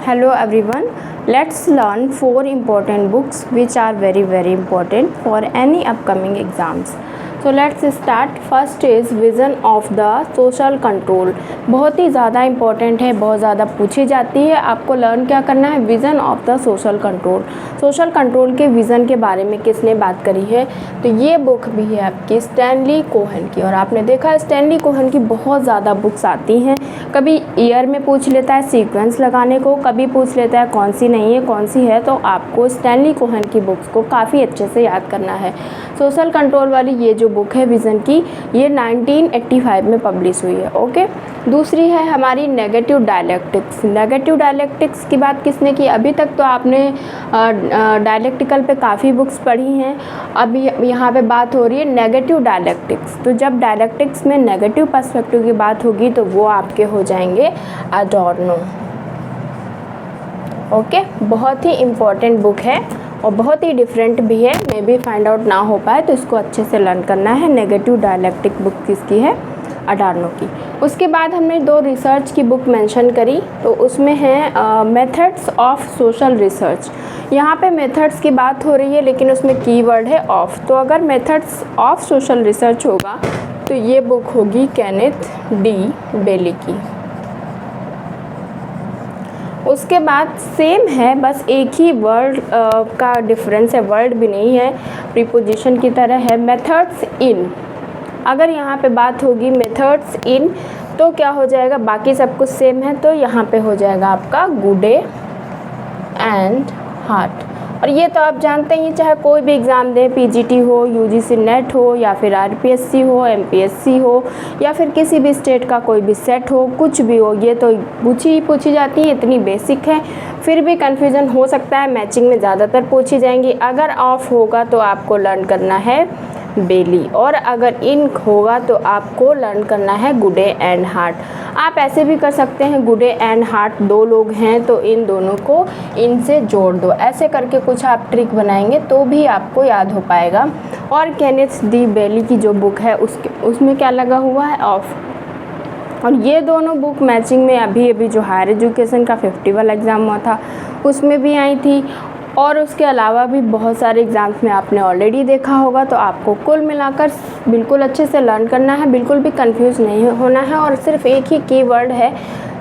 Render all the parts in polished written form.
Hello everyone. Let's learn 4 important books which are very important for any upcoming exams. So let's start. First is Vision of the Social Control. बहुत ही ज़्यादा important है, बहुत ज़्यादा पूछी जाती है. आपको लर्न क्या करना है? Vision of the social control. Social control के विज़न के बारे में किसने बात करी है? तो ये बुक भी है आपकी स्टैनली कोहेन की. और आपने देखा स्टैनली कोहेन की बहुत ज़्यादा बुक्स आती हैं. कभी ईयर में पूछ लेता है सीक्वेंस लगाने को, कभी पूछ लेता है कौन सी नहीं है कौन सी है. तो आपको स्टैनली कोहेन की बुक्स को काफ़ी अच्छे से याद करना है. सोशल कंट्रोल वाली ये जो बुक है विज़न की, ये 1985 में पब्लिश हुई है. ओके. दूसरी है हमारी नेगेटिव डायलेक्टिक्स. नेगेटिव डायलेक्टिक्स की बात किसने की? अभी तक तो आपने डायलेक्टिकल पे काफ़ी बुक्स पढ़ी हैं. अभी यहाँ पे बात हो रही है नेगेटिव डायलेक्टिक्स. तो जब डायलेक्टिक्स में नेगेटिव पर्सपेक्टिव की बात होगी तो वो आपके हो जाएंगे अडॉर्नो. ओके. बहुत ही इम्पॉर्टेंट बुक है और बहुत ही डिफरेंट भी है. मे बी फाइंड आउट ना हो पाए तो इसको अच्छे से लर्न करना है. नेगेटिव डायलेक्टिक बुक किसकी है? अडार्नो की. उसके बाद हमने 2 रिसर्च की बुक मेंशन करी. तो उसमें है मेथड्स ऑफ सोशल रिसर्च. यहाँ पे मेथड्स की बात हो रही है लेकिन उसमें कीवर्ड है ऑफ. तो अगर मेथड्स ऑफ सोशल रिसर्च होगा तो ये बुक होगी केनेथ डी बेली की. उसके बाद सेम है, बस एक ही वर्ड का डिफरेंस है. वर्ड भी नहीं है, प्रीपोजिशन की तरह है. Methods in. अगर यहाँ पे बात होगी मेथड्स इन तो क्या हो जाएगा? बाकी सब कुछ सेम है तो यहाँ पे हो जाएगा आपका गुडे एंड हार्ट. और ये तो आप जानते ही, चाहे कोई भी एग्ज़ाम दें, पीजीटी हो, यूजीसी नेट हो या फिर आरपीएससी हो, एमपीएससी हो या फिर किसी भी स्टेट का कोई भी सेट हो, कुछ भी हो, ये तो पूछी जाती है. इतनी बेसिक है. फिर भी कन्फ्यूज़न हो सकता है, मैचिंग में ज़्यादातर पूछी जाएंगी. अगर ऑफ होगा तो आपको लर्न करना है बेली और अगर इन होगा तो आपको लर्न करना है गुडे एंड हार्ट. आप ऐसे भी कर सकते हैं, गुडे एंड हार्ट 2 लोग हैं तो इन दोनों को इन से जोड़ दो. ऐसे करके कुछ आप ट्रिक बनाएंगे तो भी आपको याद हो पाएगा. और केनेथ डी बेली की जो बुक है उसमें क्या लगा हुआ है? ऑफ. और ये दोनों बुक मैचिंग में अभी जो हायर एजुकेशन का 50 वाला एग्ज़ाम हुआ था उसमें भी आई थी. और उसके अलावा भी बहुत सारे एग्ज़ाम्स में आपने ऑलरेडी देखा होगा. तो आपको कुल मिलाकर बिल्कुल अच्छे से लर्न करना है, बिल्कुल भी कंफ्यूज नहीं होना है. और सिर्फ एक ही कीवर्ड है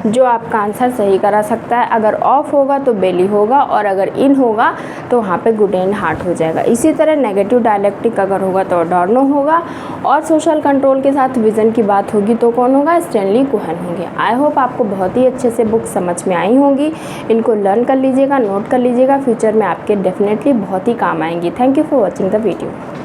जो आपका आंसर सही करा सकता है. अगर ऑफ होगा तो बेली होगा और अगर इन होगा तो वहाँ पे गुड एंड हार्ट हो जाएगा. इसी तरह नेगेटिव डायलेक्टिक अगर होगा तो अडॉर्नो होगा. और सोशल कंट्रोल के साथ विज़न की बात होगी तो कौन होगा? स्टैनली कोहेन होंगे. आई होप आपको बहुत ही अच्छे से बुक समझ में आई होंगी. इनको लर्न कर लीजिएगा, नोट कर लीजिएगा. फ्यूचर में आपके डेफिनेटली बहुत ही काम आएंगी. Thank you for watching the video.